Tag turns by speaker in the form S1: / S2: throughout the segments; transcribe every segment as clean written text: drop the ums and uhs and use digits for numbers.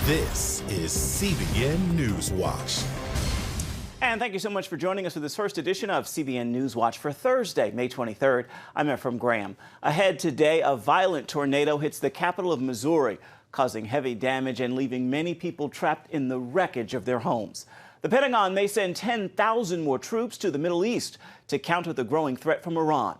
S1: This is CBN NewsWatch.
S2: And thank you so much for joining us for this first edition of CBN NewsWatch for Thursday, May 23rd. I'm Ephraim Graham. Ahead today, a violent tornado hits the capital of Missouri, causing heavy damage and leaving many people trapped in the wreckage of their homes. The Pentagon may send 10,000 more troops to the Middle East to counter the growing threat from Iran.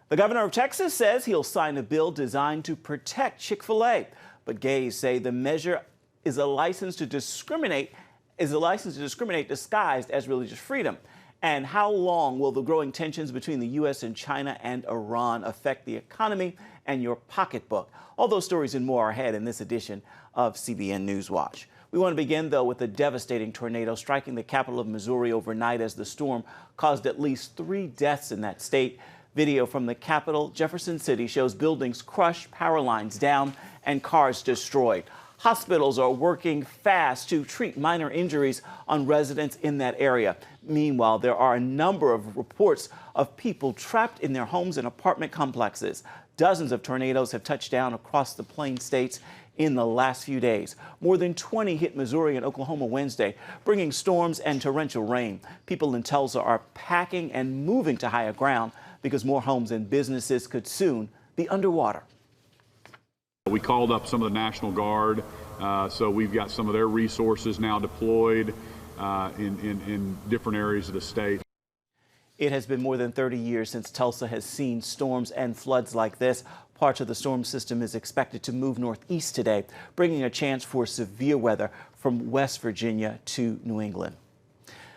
S2: The governor of Texas says he'll sign a bill designed to protect Chick-Fil-A. But gays say the measure is a license to discriminate disguised as religious freedom. And how long will the growing tensions between the U.S. and China and Iran affect the economy and your pocketbook? All those stories and more are ahead in this edition of CBN NewsWatch. We want to begin, though, with a devastating tornado striking the capital of Missouri overnight as the storm caused at least 3 deaths in that state. Video from the capital, Jefferson City, shows buildings crushed, power lines down, and cars destroyed. Hospitals are working fast to treat minor injuries on residents in that area. Meanwhile, there are a number of reports of people trapped in their homes and apartment complexes. Dozens of tornadoes have touched down across the Plain States in the last few days. More than 20 hit Missouri and Oklahoma Wednesday, bringing storms and torrential rain. People in Tulsa are packing and moving to higher ground because more homes and businesses could soon be underwater.
S3: We called up some of the National Guard, so we've got some of their resources now deployed in different areas of the state.
S2: It has been more than 30 years since Tulsa has seen storms and floods like this. Parts of the storm system is expected to move northeast today, bringing a chance for severe weather from West Virginia to New England.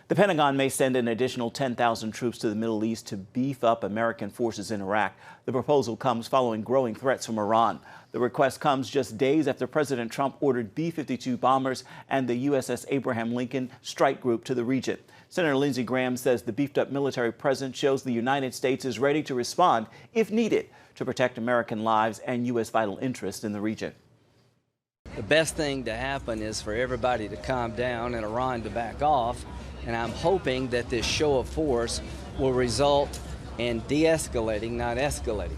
S2: The Pentagon may send an additional 10,000 troops to the Middle East to beef up American forces in Iraq. The proposal comes following growing threats from Iran. The request comes just days after President Trump ordered B-52 bombers and the USS Abraham Lincoln strike group to the region. Senator Lindsey Graham says the beefed up military presence shows the United States is ready to respond, if needed, to protect American lives and U.S. vital interests in the region.
S4: The best thing to happen is for everybody to calm down and Iran to back off. And I'm hoping that this show of force will result in de-escalating, not escalating.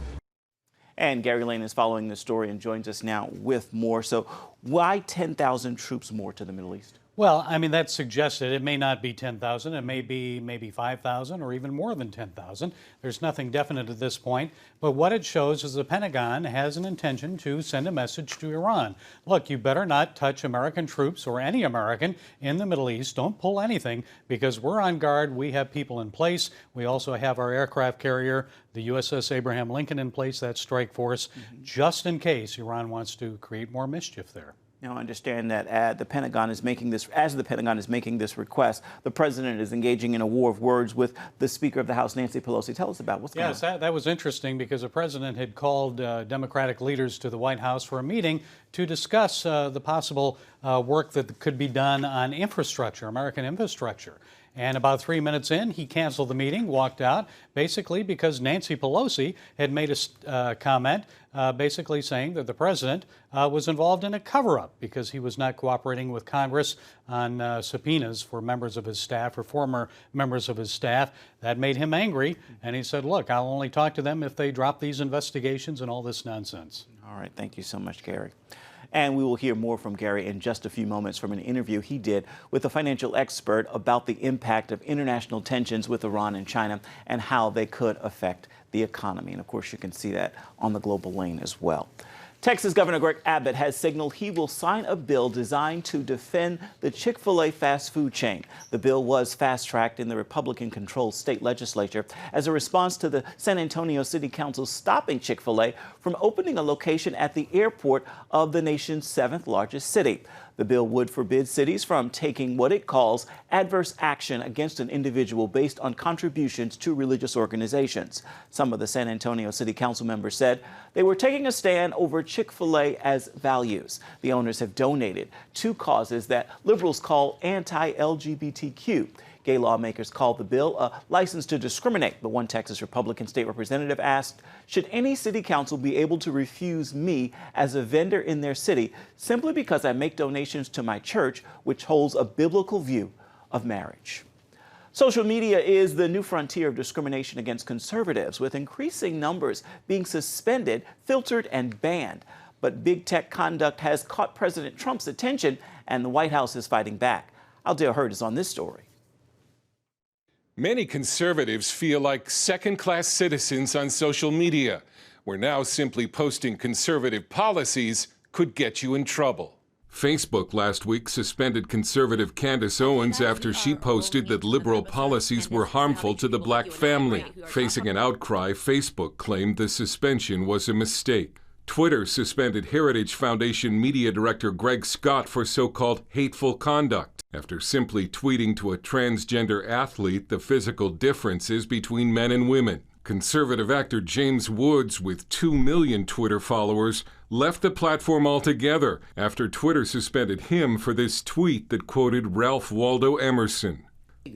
S2: And Gary Lane is following this story and joins us now with more. So why 10,000 troops more to the Middle East?
S5: Well, I mean, that's suggested. It may not be 10,000. It may be maybe 5,000 or even more than 10,000. There's nothing definite at this point. But what it shows is the Pentagon has an intention to send a message to Iran. Look, you better not touch American troops or any American in the Middle East. Don't pull anything because we're on guard. We have people in place. We also have our aircraft carrier, the USS Abraham Lincoln, in place, that strike force, just in case Iran wants to create more mischief there.
S2: Now, I understand that the Pentagon is making this, as the Pentagon is making this request, the president is engaging in a war of words with the Speaker of the House, Nancy Pelosi. Tell us about what's going on.
S5: Yes, that was interesting because the president had called Democratic leaders to the White House for a meeting to discuss the possible work that could be done on infrastructure, American infrastructure. And about 3 minutes in, he canceled the meeting, walked out, basically because Nancy Pelosi had made a comment basically saying that the president was involved in a cover-up because he was not cooperating with Congress on subpoenas for members of his staff or former members of his staff. That made him angry, and he said, look, I'll only talk to them if they drop these investigations and all this nonsense.
S2: All right, thank you so much, Gary. And we will hear more from Gary in just a few moments from an interview he did with a financial expert about the impact of international tensions with Iran and China and how they could affect the economy. And of course, you can see that on the global lane as well. Texas Governor Greg Abbott has signaled he will sign a bill designed to defend the Chick-fil-A fast food chain. The bill was fast-tracked in the Republican-controlled state legislature as a response to the San Antonio City Council stopping Chick-fil-A from opening a location at the airport of the nation's 7th largest city. The bill would forbid cities from taking what it calls adverse action against an individual based on contributions to religious organizations. Some of the San Antonio City Council members said they were taking a stand over Chick-fil-A as values. The owners have donated to causes that liberals call anti-LGBTQ. Gay lawmakers called the bill a license to discriminate. But one Texas Republican state representative asked, should any city council be able to refuse me as a vendor in their city simply because I make donations to my church, which holds a biblical view of marriage? Social media is the new frontier of discrimination against conservatives, with increasing numbers being suspended, filtered, and banned. But big tech conduct has caught President Trump's attention, and the White House is fighting back. Aldea Hurd is on this story.
S6: Many conservatives feel like second-class citizens on social media, where now simply posting conservative policies could get you in trouble. Facebook last week suspended conservative Candace Owens after she posted that liberal policies were harmful to the black family. Facing an outcry, Facebook claimed the suspension was a mistake. Twitter suspended Heritage Foundation media director Greg Scott for so-called hateful conduct after simply tweeting to a transgender athlete the physical differences between men and women. Conservative actor James Woods, with 2 million Twitter followers, left the platform altogether after Twitter suspended him for this tweet that quoted Ralph Waldo Emerson.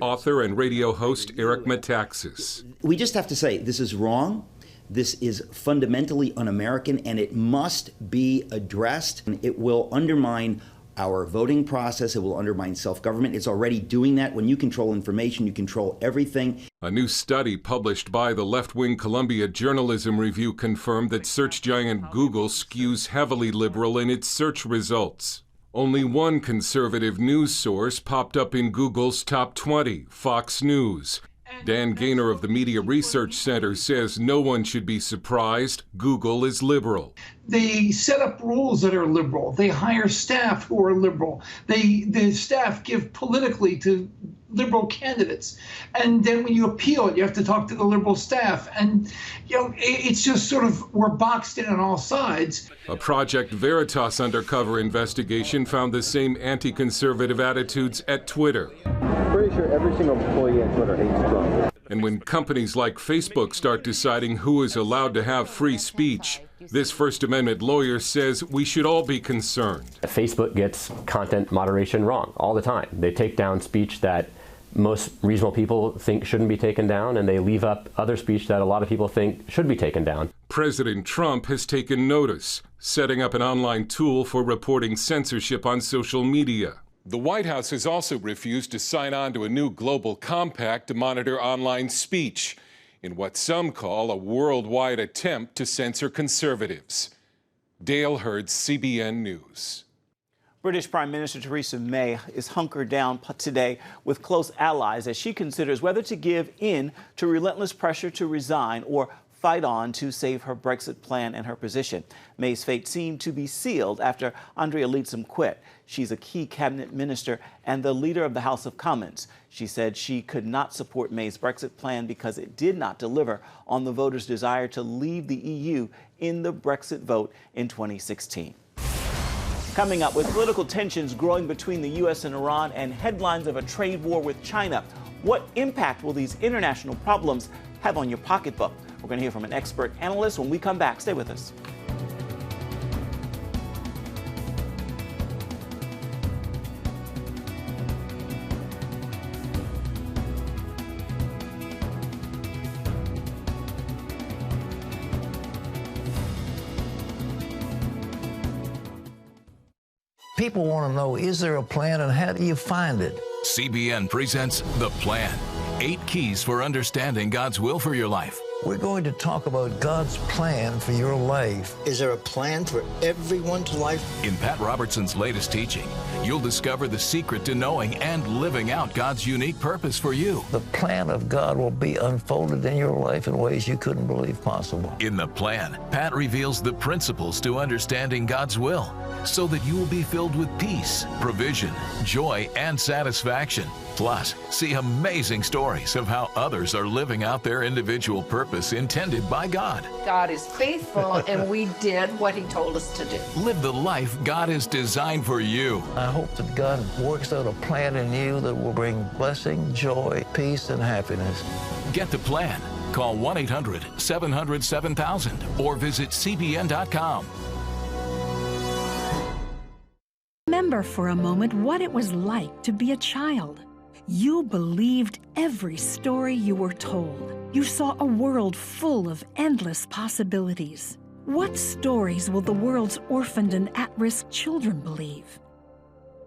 S6: Author and radio host Eric Metaxas.
S7: We just have to say this is wrong. This is fundamentally un-American, and it must be addressed. It will undermine our voting process. It will undermine self-government. It's already doing that. When you control information, you control everything.
S6: A new study published by the left-wing Columbia Journalism Review confirmed that search giant Google skews heavily liberal in its search results. Only one conservative news source popped up in Google's top 20, Fox News. Dan Gaynor of the Media Research Center says no one should be surprised. Google is liberal.
S8: They set up rules that are liberal. They hire staff who are liberal. The staff give politically to liberal candidates. And then when you appeal it, you have to talk to the liberal staff. And, it's just sort of, we're boxed in on all sides.
S6: A Project Veritas undercover investigation found the same anti-conservative attitudes at Twitter.
S9: I'm pretty sure every single employee at Twitter hates Trump.
S6: And when companies like Facebook start deciding who is allowed to have free speech, this First Amendment lawyer says we should all be concerned.
S10: Facebook gets content moderation wrong all the time. They take down speech that most reasonable people think shouldn't be taken down, and they leave up other speech that a lot of people think should be taken down.
S6: President Trump has taken notice, setting up an online tool for reporting censorship on social media. The White House has also refused to sign on to a new global compact to monitor online speech, in what some call a worldwide attempt to censor conservatives. Dale Hurd, CBN News.
S2: British Prime Minister Theresa May is hunkered down today with close allies as she considers whether to give in to relentless pressure to resign or fight on to save her Brexit plan and her position. May's fate seemed to be sealed after Andrea Leadsom quit. She's a key cabinet minister and the leader of the House of Commons. She said she could not support May's Brexit plan because it did not deliver on the voters' desire to leave the EU in the Brexit vote in 2016. Coming up, with political tensions growing between the U.S. and Iran and headlines of a trade war with China, what impact will these international problems have on your pocketbook? We're going to hear from an expert analyst when we come back. Stay with us.
S11: People want to know, is there a plan and how do you find it?
S12: CBN presents The Plan. 8 keys for understanding God's will for your life.
S11: We're going to talk about God's plan for your life.
S13: Is there a plan for everyone's life?
S12: In Pat Robertson's latest teaching, you'll discover the secret to knowing and living out God's unique purpose for you.
S11: The plan of God will be unfolded in your life in ways you couldn't believe possible.
S12: In The Plan, Pat reveals the principles to understanding God's will so that you will be filled with peace, provision, joy, and satisfaction. Plus, see amazing stories of how others are living out their individual purpose intended by God.
S14: God is faithful, and we did what He told us to do.
S12: Live the life God has designed for you.
S11: I hope that God works out a plan in you that will bring blessing, joy, peace, and happiness.
S12: Get the plan. Call 1-800-700-7000 or visit CBN.com.
S15: Remember for a moment what it was like to be a child. You believed every story you were told. You saw a world full of endless possibilities. What stories will the world's orphaned and at-risk children believe?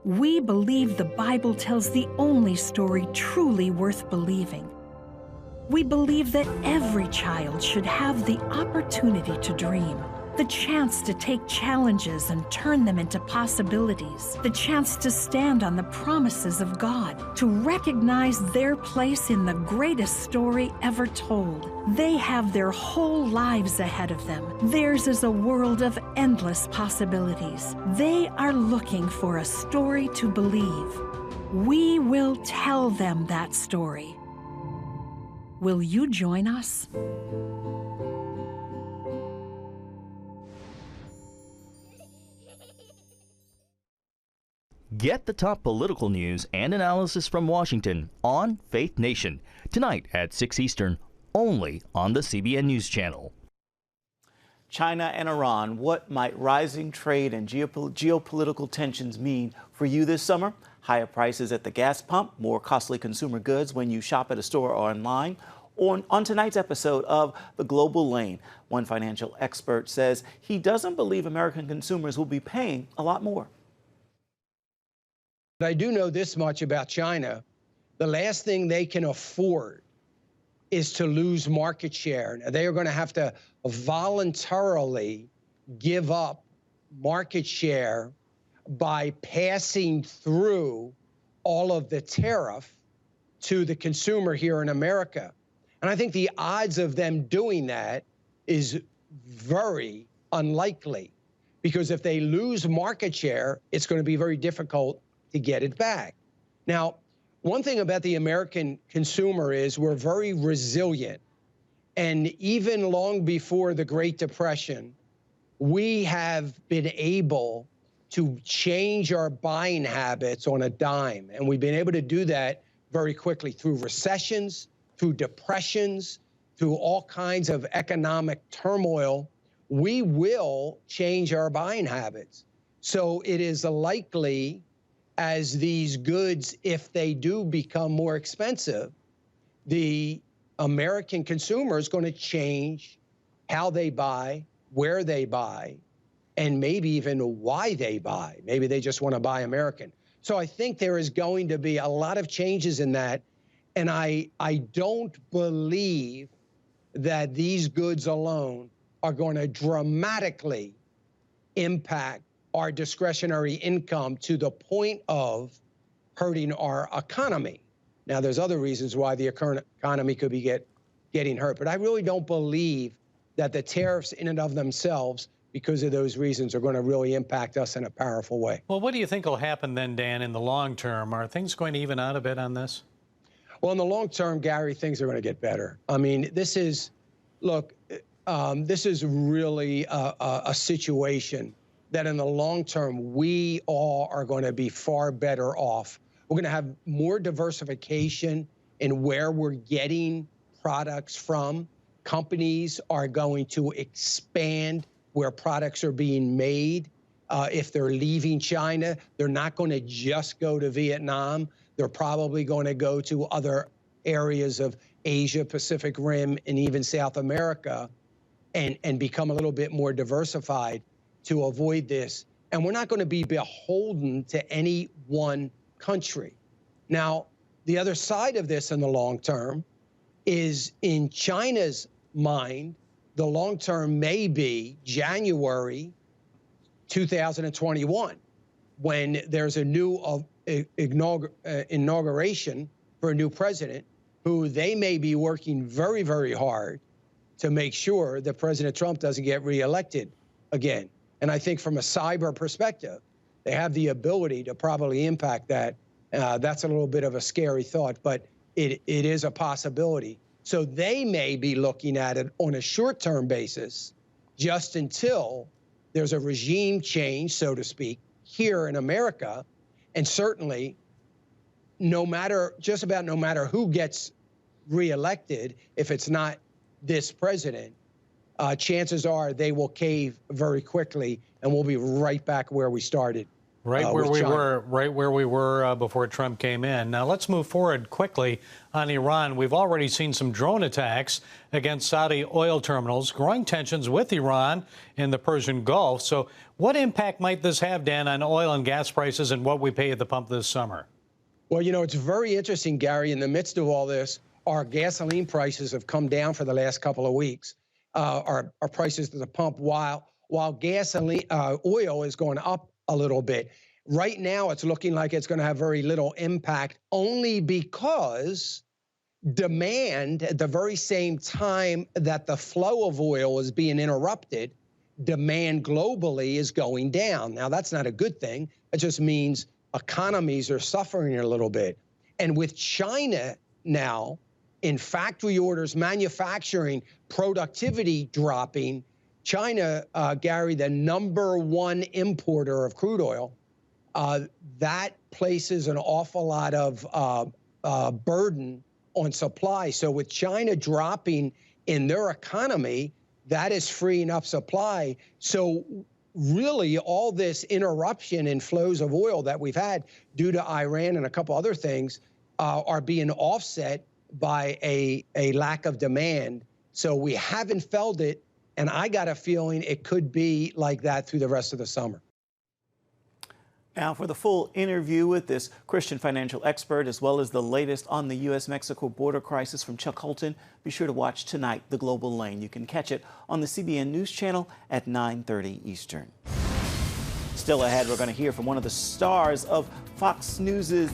S15: We believe the Bible tells the only story truly worth believing. We believe that every child should have the opportunity to dream. The chance to take challenges and turn them into possibilities. The chance to stand on the promises of God, to recognize their place in the greatest story ever told. They have their whole lives ahead of them. Theirs is a world of endless possibilities. They are looking for a story to believe. We will tell them that story. Will you join us?
S16: Get the top political news and analysis from Washington on Faith Nation, tonight at 6 Eastern, only on the CBN News Channel.
S2: China and Iran, what might rising trade and geopolitical tensions mean for you this summer? Higher prices at the gas pump, more costly consumer goods when you shop at a store or online? On tonight's episode of The Global Lane, one financial expert says he doesn't believe American consumers will be paying a lot more.
S17: I do know this much about China. The last thing they can afford is to lose market share. Now, they are going to have to voluntarily give up market share by passing through all of the tariff to the consumer here in America. And I think the odds of them doing that is very unlikely, because if they lose market share, it's going to be very difficult to get it back. Now, one thing about the American consumer is we're very resilient. And even long before the Great Depression, we have been able to change our buying habits on a dime. And we've been able to do that very quickly through recessions, through depressions, through all kinds of economic turmoil. We will change our buying habits. So it is likely, as these goods, if they do become more expensive, the American consumer is going to change how they buy, where they buy, and maybe even why they buy. Maybe they just want to buy American. So I think there is going to be a lot of changes in that. And I don't believe that these goods alone are going to dramatically impact our discretionary income to the point of hurting our economy. Now, there's other reasons why the economy could be getting hurt, but I really don't believe that the tariffs in and of themselves, because of those reasons, are going to really impact us in a powerful way.
S5: Well, what do you think will happen then, Dan, in the long term? Are things going to even out a bit on this?
S17: Well, in the long term, Gary, things are going to get better. I mean, this is, look, this is really a situation that in the long term, we all are going to be far better off. We're going to have more diversification in where we're getting products from. Companies are going to expand where products are being made. If they're leaving China, they're not going to just go to Vietnam. They're probably going to go to other areas of Asia, Pacific Rim, and even South America, and become a little bit more diversified to avoid this. And we're not going to be beholden to any one country. Now, the other side of this in the long term is, in China's mind, the long term may be January 2021, when there's a new inauguration for a new president, who they may be working very, very hard to make sure that President Trump doesn't get reelected again. And I think from a cyber perspective, they have the ability to probably impact that. That's a little bit of a scary thought, but it is a possibility. So they may be looking at it on a short-term basis, just until there's a regime change, so to speak, here in America. And certainly, just about no matter who gets reelected, if it's not this president, chances are they will cave very quickly, and we'll be right back where we started.
S5: Right where we were before Trump came in. Now let's move forward quickly on Iran. We've already seen some drone attacks against Saudi oil terminals, growing tensions with Iran in the Persian Gulf. So what impact might this have, Dan, on oil and gas prices and what we pay at the pump this summer?
S17: Well, you know, it's very interesting, Gary. In the midst of all this, our gasoline prices have come down for the last couple of weeks. Our prices at the pump, while while gasoline, oil is going up a little bit. Right now, it's looking like it's going to have very little impact, only because demand, at the very same time that the flow of oil is being interrupted, demand globally is going down. Now, that's not a good thing. It just means economies are suffering a little bit. And with China now in factory orders, manufacturing, productivity dropping, China, Gary, the #1 importer of crude oil, that places an awful lot of burden on supply. So with China dropping in their economy, that is freeing up supply. So really all this interruption in flows of oil that we've had due to Iran and a couple other things are being offset by a lack of demand. So we haven't felt it, and I got a feeling it could be like that through the rest of the summer.
S2: Now, for the full interview with this Christian financial expert, as well as the latest on the U.S.-Mexico border crisis from Chuck Holton, be sure to watch tonight, The Global Lane. You can catch it on the CBN News Channel at 9:30 Eastern. Still ahead, we're going to hear from one of the stars of Fox News,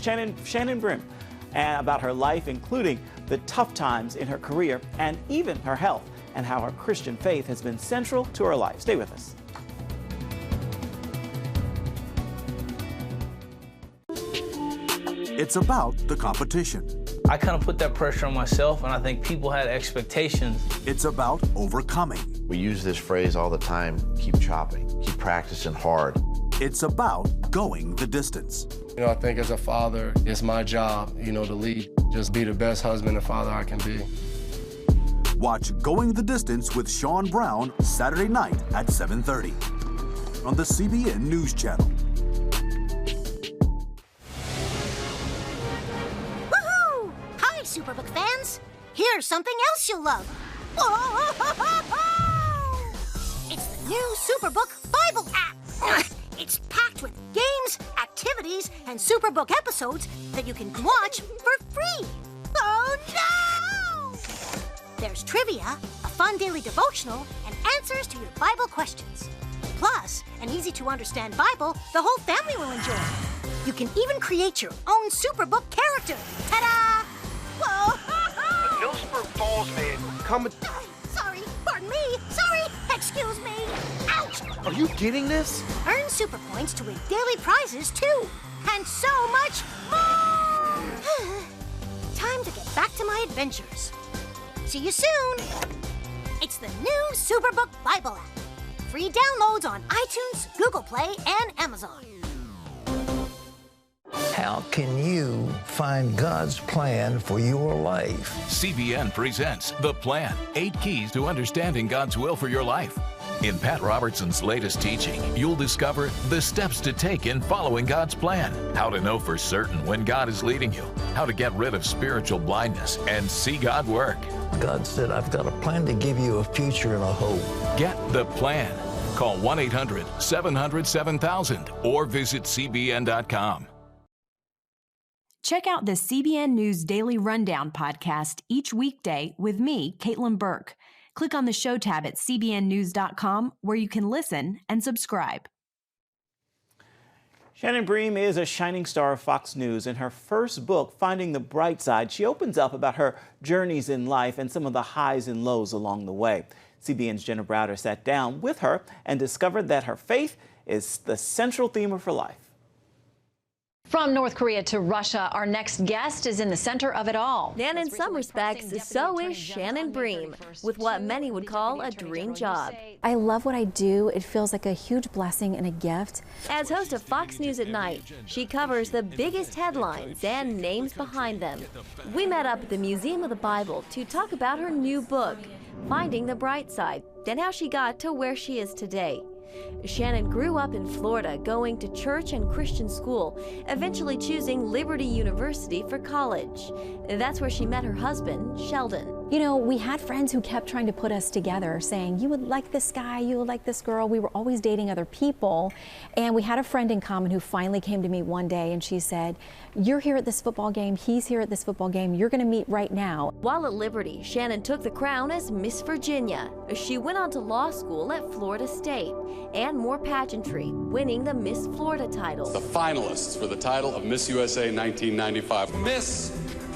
S2: Shannon Bream, and about her life, including the tough times in her career and even her health, and how her Christian faith has been central to her life. Stay with us.
S18: It's about the competition.
S19: I kind of put that pressure on myself, and I think people had expectations.
S18: It's about overcoming.
S20: We use this phrase all the time, keep chopping, keep practicing hard.
S18: It's about going the distance.
S21: I think as a father, it's my job, to lead, just be the best husband and father I can be.
S18: Watch Going the Distance with Sean Brown Saturday night at 7:30 on the CBN News Channel.
S22: Woohoo! Hi, Superbook fans. Here's something else you'll love. It's the new Superbook Bible app. It's packed with games, activities, and Superbook episodes that you can watch for free. Oh, no! There's trivia, a fun daily devotional, and answers to your Bible questions. Plus, an easy-to-understand Bible the whole family will enjoy. You can even create your own Superbook character. Ta-da! Whoa!
S23: Hillsburg Falls man, come...
S22: Sorry, pardon me. Sorry, excuse me. Ouch!
S23: Are you getting this?
S22: Earn super points to win daily prizes, too. And so much more! Time to get back to my adventures. See you soon. It's the new Superbook Bible app. Free downloads on iTunes, Google Play, and Amazon.
S11: How can you find God's plan for your life?
S12: CBN presents The Plan, 8 Keys to Understanding God's Will for Your Life. In Pat Robertson's latest teaching, you'll discover the steps to take in following God's plan, how to know for certain when God is leading you, how to get rid of spiritual blindness and see God work.
S11: God said, I've got a plan to give you a future and a hope.
S12: Get The Plan. Call 1-800-700-7000 or visit CBN.com.
S24: Check out the CBN News Daily Rundown podcast each weekday with me, Caitlin Burke. Click on the show tab at cbnnews.com where you can listen and subscribe.
S2: Shannon Bream is a shining star of Fox News. In her first book, Finding the Bright Side, she opens up about her journeys in life and some of the highs and lows along the way. CBN's Jenna Browder sat down with her and discovered that her faith is the central theme of her life.
S25: From North Korea to Russia, our next guest is in the center of it all.
S26: And in some respects, so is Shannon Bream, with what many would call a dream job.
S27: I love what I do. It feels like a huge blessing and a gift.
S26: As host of Fox News at Night, she covers the biggest headlines and names behind them. We met up at the Museum of the Bible to talk about her new book, Finding the Bright Side, and how she got to where she is today. Shannon grew up in Florida, going to church and Christian school, eventually choosing Liberty University for college. That's where she met her husband, Sheldon.
S27: You know, we had friends who kept trying to put us together, saying, you would like this guy, you would like this girl. We were always dating other people. And we had a friend in common who finally came to me one day and she said, you're here at this football game, he's here at this football game, you're gonna meet right now.
S26: While at Liberty, Shannon took the crown as Miss Virginia. She went on to law school at Florida State and more pageantry, winning the Miss Florida title.
S1: The finalists for the title of Miss USA 1995. Miss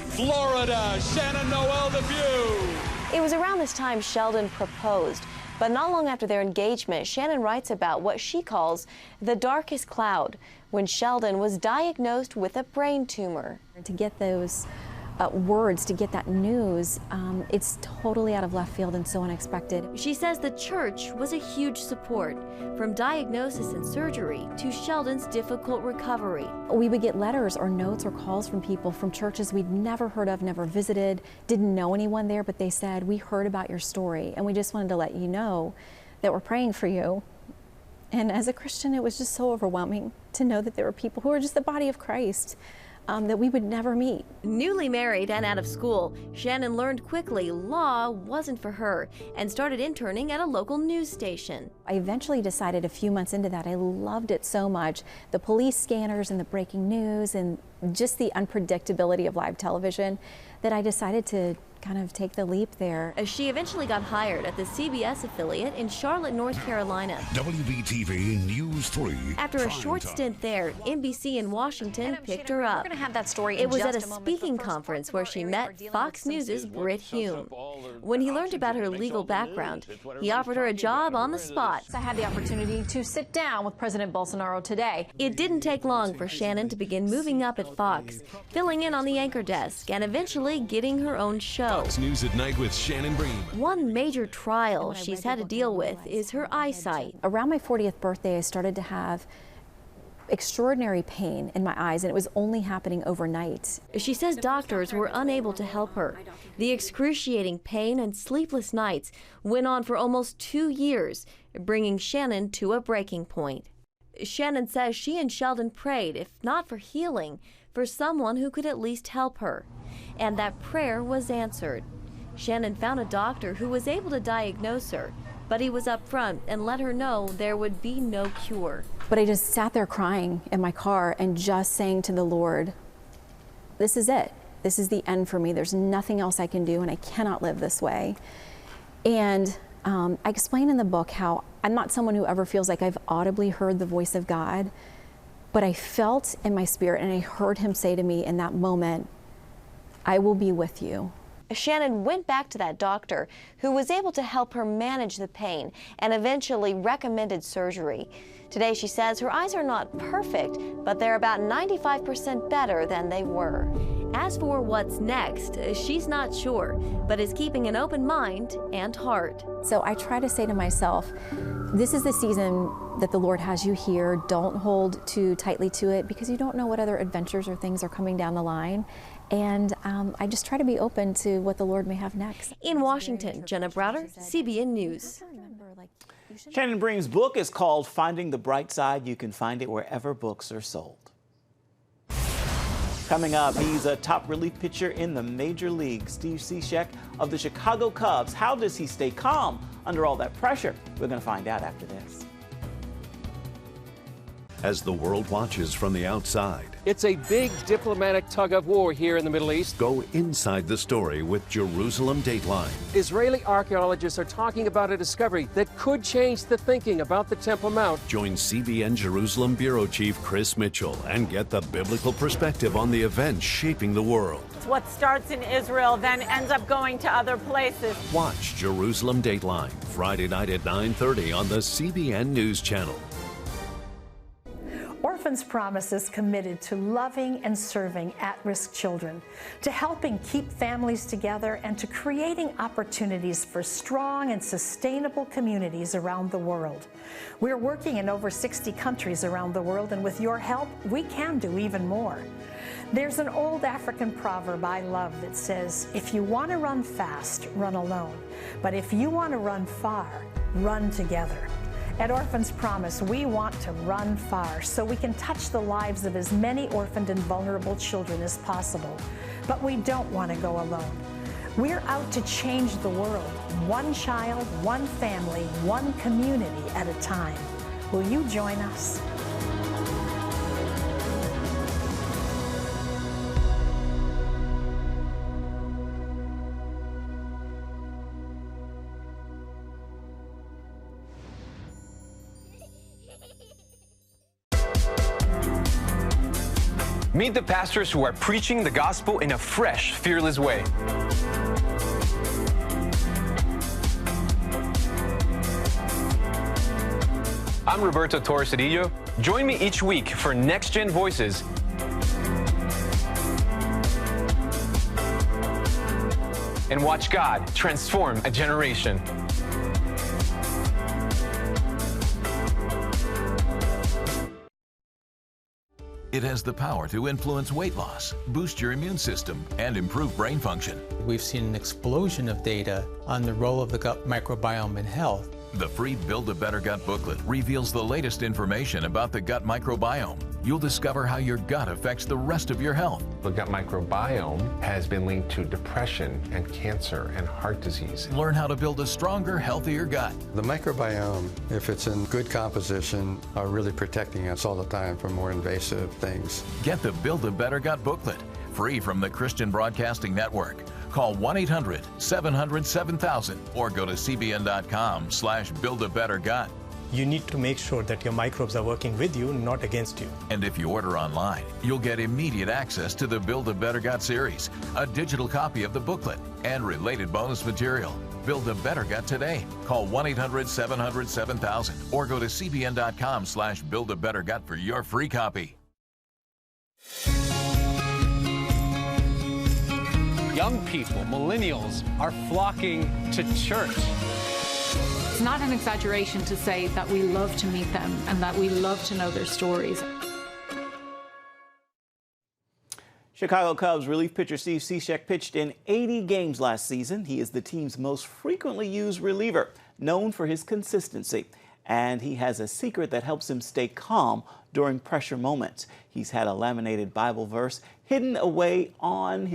S1: Florida, Shannon Noel DeVue.
S25: It was around this time Sheldon proposed, but not long after their engagement, Shannon writes about what she calls the darkest cloud, when Sheldon was diagnosed with a brain tumor.
S27: To get those words, to get that news, it's totally out of left field and so unexpected.
S26: She says the church was a huge support, from diagnosis and surgery to Sheldon's difficult recovery.
S27: We would get letters or notes or calls from people from churches we'd never heard of, never visited, didn't know anyone there, but they said, we heard about your story and we just wanted to let you know that we're praying for you. And as a Christian, it was just so overwhelming to know that there were people who are just the body of Christ that we would never meet.
S26: Newly married and out of school, Shannon learned quickly law wasn't for her and started interning at a local news station.
S27: I eventually decided a few months into that, I loved it so much. The police scanners and the breaking news and just the unpredictability of live television that I decided to kind of take the leap there.
S26: She eventually got hired at the CBS affiliate in Charlotte, North Carolina.
S3: WBTV News 3.
S26: After a short stint there, NBC in Washington picked her up.
S27: We're going to have that story in
S26: It was
S27: just
S26: at a speaking conference where she met Fox News' Britt Hume. When he learned about her legal background, he offered her a job on the spot.
S24: I had the opportunity to sit down with President Bolsonaro today.
S26: It didn't take long for Shannon to begin moving up at Fox, filling in on the anchor desk, and eventually getting her own show.
S3: Fox News at Night with Shannon Bream.
S26: One major trial she's had to deal with is her eyesight.
S27: Around my 40th birthday, I started to have extraordinary pain in my eyes, and it was only happening overnight.
S26: She says doctors were unable to help her. The excruciating pain and sleepless nights went on for almost 2 years, bringing Shannon to a breaking point. Shannon says she and Sheldon prayed, if not for healing, for someone who could at least help her. And that prayer was answered. Shannon found a doctor who was able to diagnose her, but he was upfront and let her know there would be no cure.
S27: But I just sat there crying in my car and just saying to the Lord, this is it. This is the end for me. There's nothing else I can do, and I cannot live this way. And I explain in the book how I'm not someone who ever feels like I've audibly heard the voice of God, but I felt in my spirit and I heard him say to me in that moment, I will be with you.
S25: Shannon went back to that doctor who was able to help her manage the pain and eventually recommended surgery. Today, she says her eyes are not perfect, but they're about 95% better than they were.
S26: As for what's next, she's not sure, but is keeping an open mind and heart.
S27: So I try to say to myself, this is the season that the Lord has you here. Don't hold too tightly to it because you don't know what other adventures or things are coming down the line. And I just try to be open to what the Lord may have next.
S26: In Washington, Jenna Browder, CBN News.
S2: Shannon Bream's book is called Finding the Bright Side. You can find it wherever books are sold. Coming up, he's a top relief pitcher in the major league. Steve Cishek of the Chicago Cubs. How does he stay calm under all that pressure? We're going to find out after this.
S4: As the world watches from the outside,
S7: it's a big diplomatic tug-of-war here in the Middle East.
S4: Go inside the story with Jerusalem Dateline.
S7: Israeli archaeologists are talking about a discovery that could change the thinking about the Temple Mount.
S4: Join CBN Jerusalem Bureau Chief Chris Mitchell and get the biblical perspective on the events shaping the world.
S8: What starts in Israel then ends up going to other places.
S4: Watch Jerusalem Dateline Friday night at 9:30 on the CBN News Channel.
S9: Orphans Promise is committed to loving and serving at-risk children, to helping keep families together, and to creating opportunities for strong and sustainable communities around the world. We're working in over 60 countries around the world, and with your help, we can do even more. There's an old African proverb I love that says, if you want to run fast, run alone. But if you want to run far, run together. At Orphans Promise, we want to run far so we can touch the lives of as many orphaned and vulnerable children as possible. But we don't want to go alone. We're out to change the world, one child, one family, one community at a time. Will you join us?
S5: Meet the pastors who are preaching the gospel in a fresh, fearless way. I'm Roberto Torres-Cedillo. Join me each week for Next Gen Voices and watch God transform a generation.
S12: It has the power to influence weight loss, boost your immune system, and improve brain function.
S6: We've seen an explosion of data on the role of the gut microbiome in health.
S12: The free Build a Better Gut booklet reveals the latest information about the gut microbiome. You'll discover how your gut affects the rest of your health.
S10: The gut microbiome has been linked to depression and cancer and heart disease.
S12: Learn how to build a stronger, healthier gut.
S13: The microbiome, if it's in good composition, are really protecting us all the time from more invasive things.
S12: Get the Build a Better Gut booklet, free from the Christian Broadcasting Network. Call 1-800-700-7000 or go to cbn.com/buildabettergut.
S14: You need to make sure that your microbes are working with you, not against you.
S12: And if you order online, you'll get immediate access to the Build a Better Gut series, a digital copy of the booklet, and related bonus material. Build a Better Gut today. Call 1-800-700-7000 or go to cbn.com/buildabettergut for your free copy.
S15: Young people, millennials, are flocking to church.
S16: It's not an exaggeration to say that we love to meet them and that we love to know their stories.
S2: Chicago Cubs relief pitcher Steve Cishek pitched in 80 games last season. He is the team's most frequently used reliever, known for his consistency. And he has a secret that helps him stay calm during pressure moments. He's had a laminated Bible verse hidden away on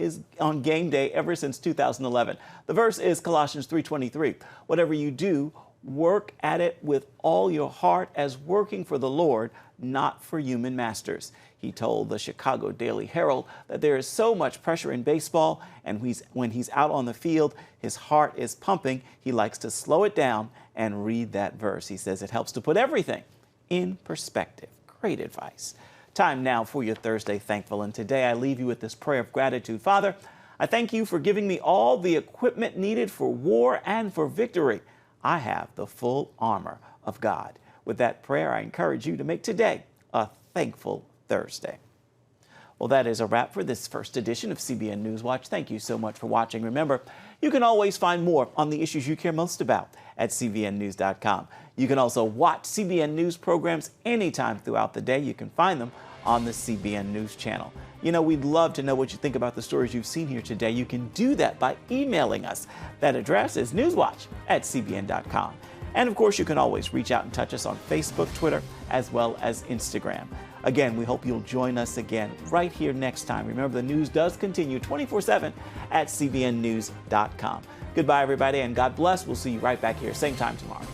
S2: game day ever since 2011. The verse is Colossians 3:23. Whatever you do, work at it with all your heart as working for the Lord, not for human masters. He told the Chicago Daily Herald that there is so much pressure in baseball, and when he's out on the field, his heart is pumping. He likes to slow it down and read that verse. He says it helps to put everything in perspective. Great advice. Time now for your Thursday Thankful, and today I leave you with this prayer of gratitude. Father, I thank you for giving me all the equipment needed for war and for victory. I have the full armor of God. With that prayer, I encourage you to make today a thankful Thursday. Well, that is a wrap for this first edition of CBN NewsWatch. Thank you so much for watching. Remember, you can always find more on the issues you care most about at cbnnews.com. You can also watch CBN News programs anytime throughout the day. You can find them on the CBN News channel. You know, we'd love to know what you think about the stories you've seen here today. You can do that by emailing us. That address is newswatch@cbn.com. And of course, you can always reach out and touch us on Facebook, Twitter, as well as Instagram. Again, we hope you'll join us again right here next time. Remember, the news does continue 24/7 at cbnnews.com. Goodbye, everybody, and God bless. We'll see you right back here, same time tomorrow.